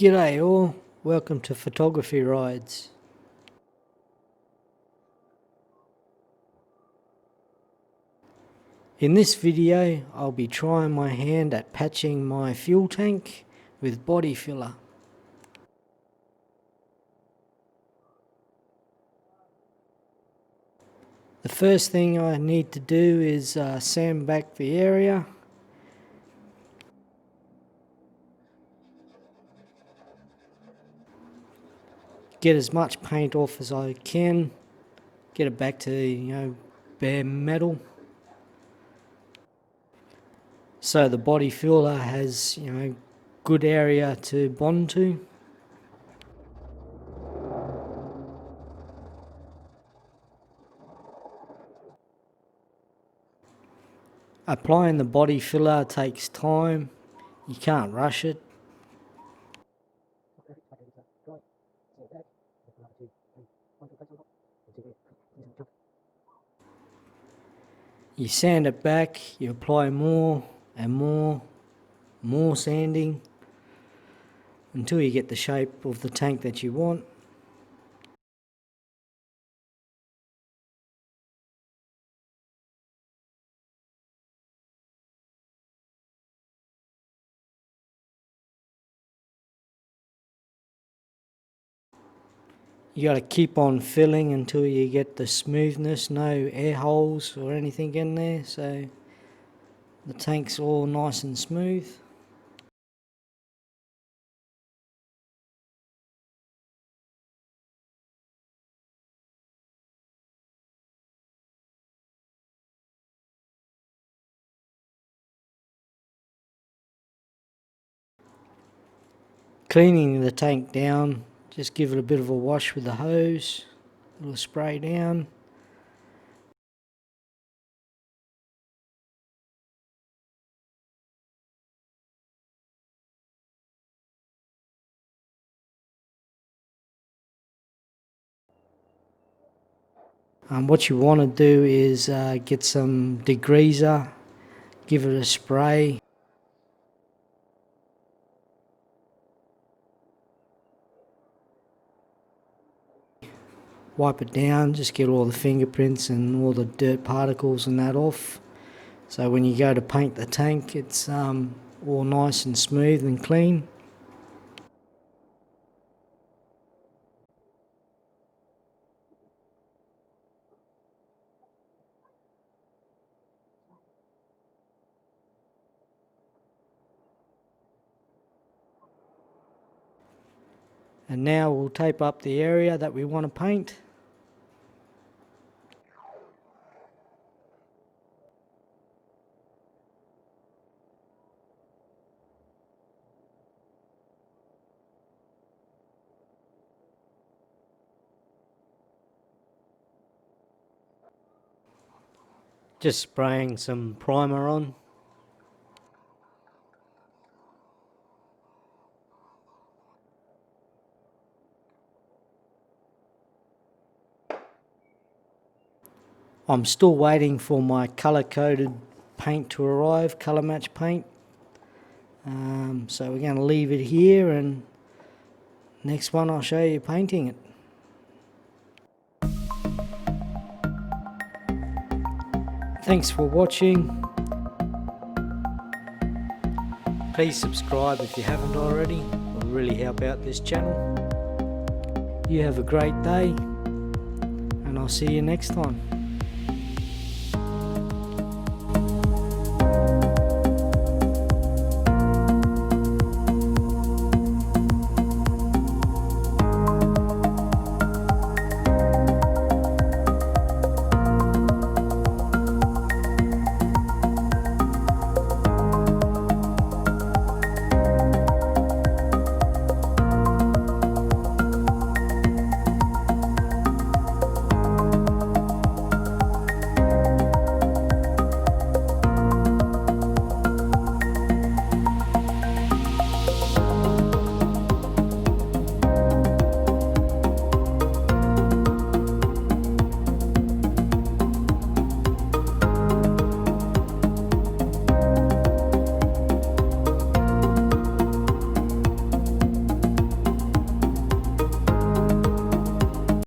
G'day all, welcome to Photographyrides. In this video I'll be trying my hand at patching my fuel tank with body filler. The first thing I need to do is sand back the area. Get as much paint off as I can, get it back to bare metal. So the body filler has good area to bond to. Applying the body filler takes time, you can't rush it. You sand it back, you apply more and more sanding until you get the shape of the tank that you want. You got to keep on filling until you get the smoothness, no air holes or anything in there, so the tank's all nice and smooth. Cleaning the tank down, just give it a bit of a wash with the hose, a little spray down. What you want to do is get some degreaser, give it a spray. Wipe it down, just get all the fingerprints and all the dirt particles and that off. So when you go to paint the tank, it's all nice and smooth and clean. And now we'll tape up the area that we want to paint. Just spraying some primer on. I'm still waiting for my colour-coded paint to arrive, colour match paint. So we're going to leave it here, and next one I'll show you painting it. Thanks for watching. Please subscribe if you haven't already. It will really help out this channel. You have a great day, and I'll see you next time.